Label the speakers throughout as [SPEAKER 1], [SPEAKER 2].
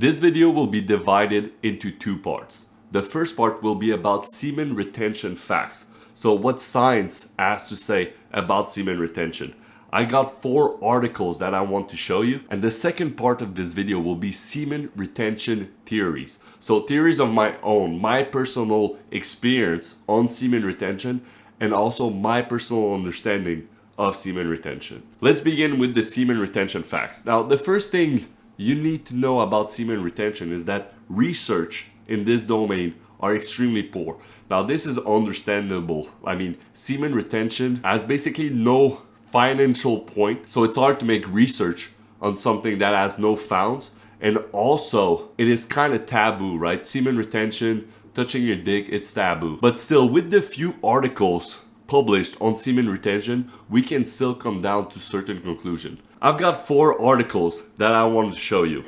[SPEAKER 1] This video will be divided into two parts. The first part will be about semen retention facts. So what science has to say about semen retention. I got 4 articles that I want to show you, and the second part of this video will be semen retention theories. So theories of my own, my personal experience on semen retention, and also my personal understanding of semen retention. Let's begin with the semen retention facts. Now, the first thing you need to know about semen retention is that research in this domain are extremely poor. Now, this is understandable. I mean, semen retention has basically no financial point, so it's hard to make research on something that has no founds, and also it is kind of taboo, right? Semen retention, touching your dick, it's taboo. But still, with the few articles published on semen retention, we can still come down to certain conclusions. I've got 4 articles that I want to show you.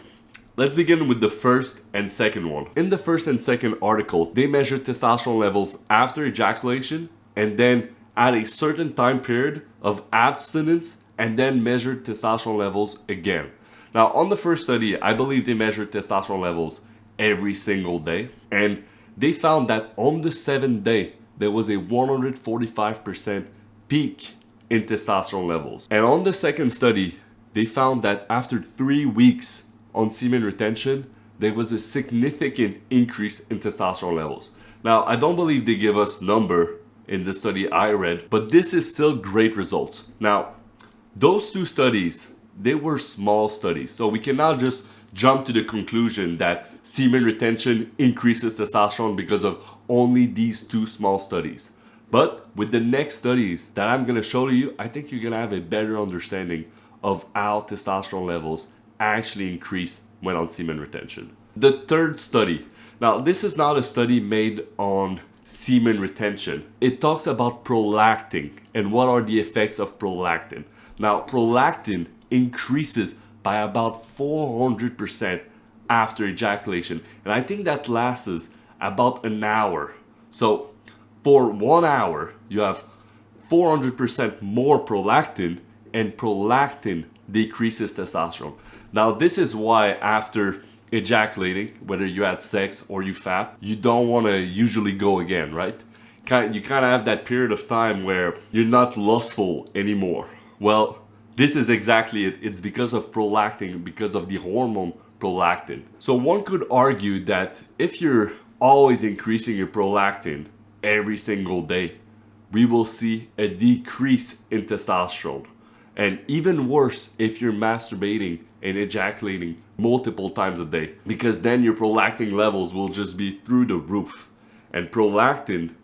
[SPEAKER 1] Let's begin with the first and second one. In the first and second article, they measured testosterone levels after ejaculation and then at a certain time period of abstinence, and then measured testosterone levels again. Now, on the first study, I believe they measured testosterone levels every single day, and they found that on the 7th day, there was a 145% peak in testosterone levels. And on the second study, they found that after 3 weeks on semen retention, there was a significant increase in testosterone levels. Now, I don't believe they give us number in the study I read, but this is still great results. Now, those 2 studies, they were small studies, so we cannot just jump to the conclusion that semen retention increases testosterone because of only these 2 small studies. But with the next studies that I'm going to show you, I think you're going to have a better understanding of how testosterone levels actually increase when on semen retention. The third study. Now, this is not a study made on semen retention. It talks about prolactin and what are the effects of prolactin. Now, prolactin increases by about 400% after ejaculation, and I think that lasts about an hour. So for 1 hour, you have 400% more prolactin, and prolactin decreases testosterone. Now, this is why after ejaculating, whether you had sex or you fap, you don't want to usually go again, right? You kind of have that period of time where you're not lustful anymore. Well, this is exactly it. It's because of prolactin, because of the hormone prolactin. So one could argue that if you're always increasing your prolactin every single day, we will see a decrease in testosterone. And even worse if you're masturbating and ejaculating multiple times a day, because then your prolactin levels will just be through the roof. And prolactin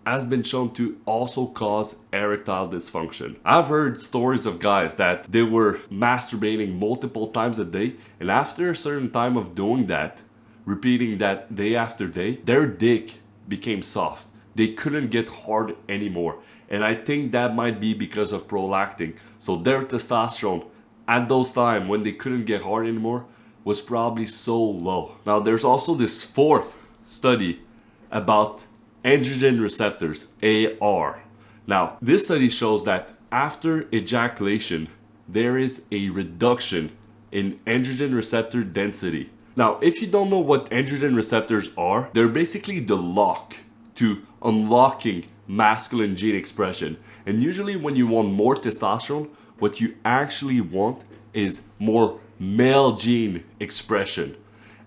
[SPEAKER 1] has been shown to also cause erectile dysfunction. I've heard stories of guys that they were masturbating multiple times a day, and after a certain time of doing that, repeating that day after day, their dick became soft. They couldn't get hard anymore. And I think that might be because of prolactin. So their testosterone at those times when they couldn't get hard anymore was probably so low. Now, there's also this 4th study about androgen receptors, AR. Now, this study shows that after ejaculation, there is a reduction in androgen receptor density. Now, if you don't know what androgen receptors are, they're basically the lock to unlocking masculine gene expression. And usually when you want more testosterone, what you actually want is more male gene expression.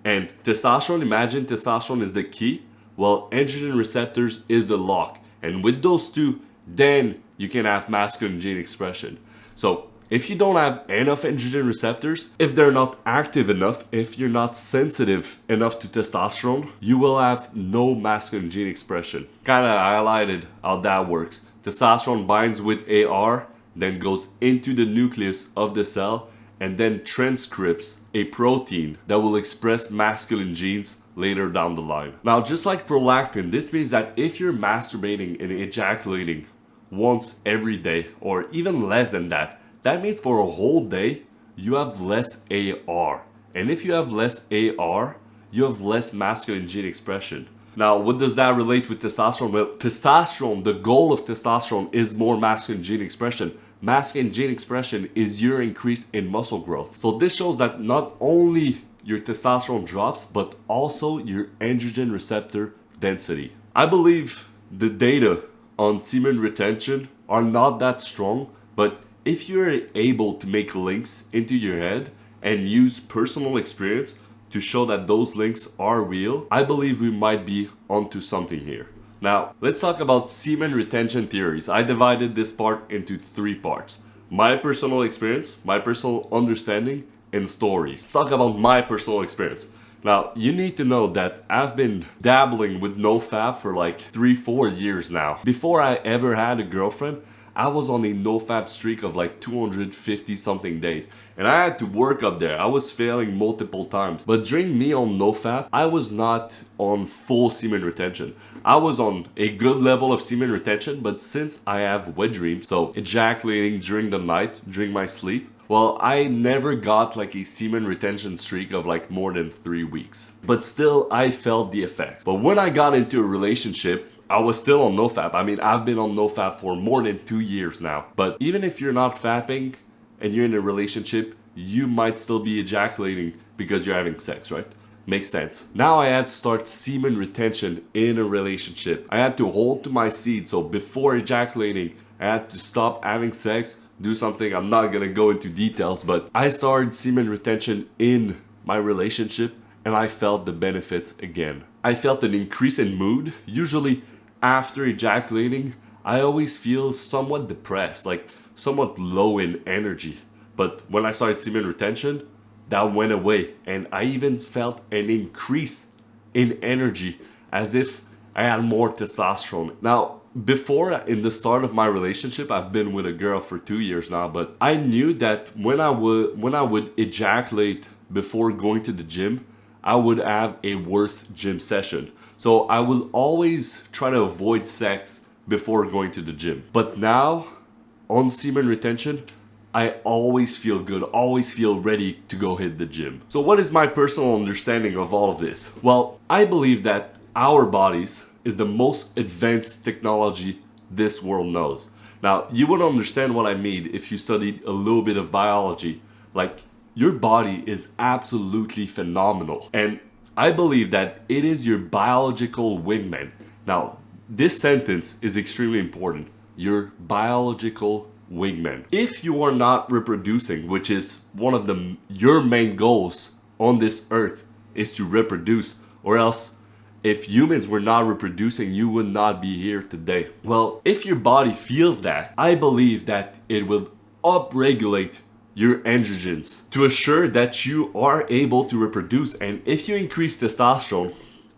[SPEAKER 1] And testosterone, imagine testosterone is the key. Well, androgen receptors is the lock. And with those 2, then you can have masculine gene expression. So if you don't have enough androgen receptors, if they're not active enough, if you're not sensitive enough to testosterone, you will have no masculine gene expression. Kind of highlighted how that works. Testosterone binds with AR, then goes into the nucleus of the cell, and then transcripts a protein that will express masculine genes later down the line. Now, just like prolactin, this means that if you're masturbating and ejaculating once every day, or even less than that, that means for a whole day, you have less AR. And if you have less AR, you have less masculine gene expression. Now, what does that relate with testosterone? Well, testosterone, the goal of testosterone is more masculine gene expression. Masculine gene expression is your increase in muscle growth. So this shows that not only your testosterone drops, but also your androgen receptor density. I believe the data on semen retention are not that strong, but if you're able to make links into your head and use personal experience to show that those links are real, I believe we might be onto something here. Now, let's talk about semen retention theories. I divided this part into 3 parts. My personal experience, my personal understanding, and stories. Let's talk about my personal experience. Now, you need to know that I've been dabbling with NoFap for like 3-4 years now. Before I ever had a girlfriend, I was on a NoFap streak of like 250 something days. And I had to work up there. I was failing multiple times. But during me on NoFap, I was not on full semen retention. I was on a good level of semen retention, but since I have wet dreams, so ejaculating during the night, during my sleep, well, I never got like a semen retention streak of like more than 3 weeks. But still, I felt the effects. But when I got into a relationship, I was still on NoFap. I mean, I've been on NoFap for more than 2 years now. But even if you're not fapping and you're in a relationship, you might still be ejaculating because you're having sex, right? Makes sense. Now I had to start semen retention in a relationship. I had to hold to my seed. So before ejaculating, I had to stop having sex, do something. I'm not gonna go into details, but I started semen retention in my relationship and I felt the benefits again. I felt an increase in mood. Usually after ejaculating, I always feel somewhat depressed, like somewhat low in energy. But when I started semen retention, that went away, and I even felt an increase in energy as if I had more testosterone. Now, before, in the start of my relationship, I've been with a girl for 2 years now, but I knew that when I would ejaculate before going to the gym, I would have a worse gym session. So I will always try to avoid sex before going to the gym. But now, on semen retention, I always feel good, always feel ready to go hit the gym. So what is my personal understanding of all of this? Well, I believe that our bodies is the most advanced technology this world knows. Now, you would understand what I mean if you studied a little bit of biology. Like, your body is absolutely phenomenal. And I believe that it is your biological wingman. Now, this sentence is extremely important. Your biological wingman. If you are not reproducing, which is one of your main goals on this earth is to reproduce, or else if humans were not reproducing, you would not be here today. Well, if your body feels that, I believe that it will upregulate your androgens to assure that you are able to reproduce. And if you increase testosterone,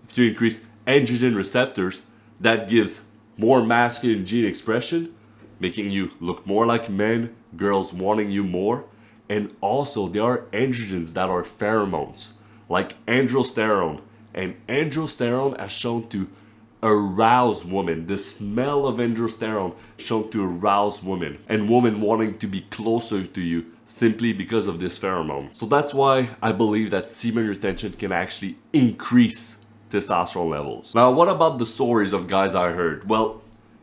[SPEAKER 1] if you increase androgen receptors, that gives more masculine gene expression, making you look more like men, girls wanting you more. And also there are androgens that are pheromones, like androsterone. And androsterone has shown to arouse women. The smell of androsterone shown to arouse women, and women wanting to be closer to you simply because of this pheromone. So that's why I believe that semen retention can actually increase testosterone levels. Now, what about the stories of guys I heard? Well,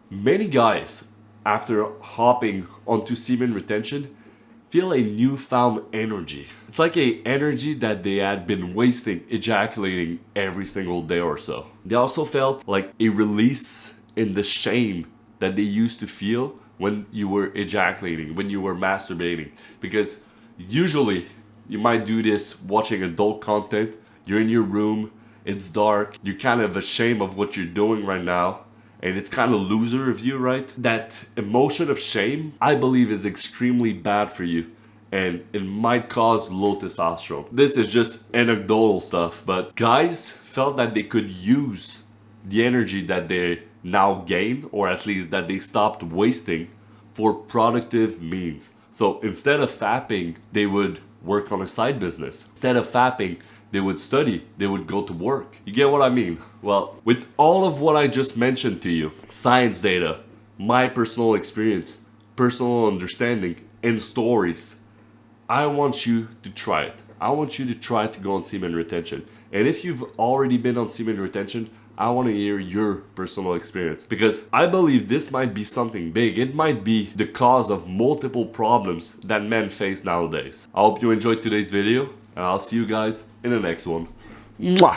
[SPEAKER 1] many guys, after hopping onto semen retention, feel a newfound energy. It's like a energy that they had been wasting ejaculating every single day or so. They also felt like a release in the shame that they used to feel when you were ejaculating, when you were masturbating. Because usually you might do this watching adult content, you're in your room, it's dark, you're kind of ashamed of what you're doing right now, and it's kind of loser of you, right? That emotion of shame, I believe, is extremely bad for you, and it might cause low testosterone. This is just anecdotal stuff, but guys felt that they could use the energy that they now gain, or at least that they stopped wasting, for productive means. So instead of fapping, they would work on a side business. Instead of fapping, they would study, they would go to work. You get what I mean? Well, with all of what I just mentioned to you, science data, my personal experience, personal understanding, and stories, I want you to try it. I want you to try to go on semen retention. And if you've already been on semen retention, I want to hear your personal experience, because I believe this might be something big. It might be the cause of multiple problems that men face nowadays. I hope you enjoyed today's video, And I'll see you guys in the next one. Mwah!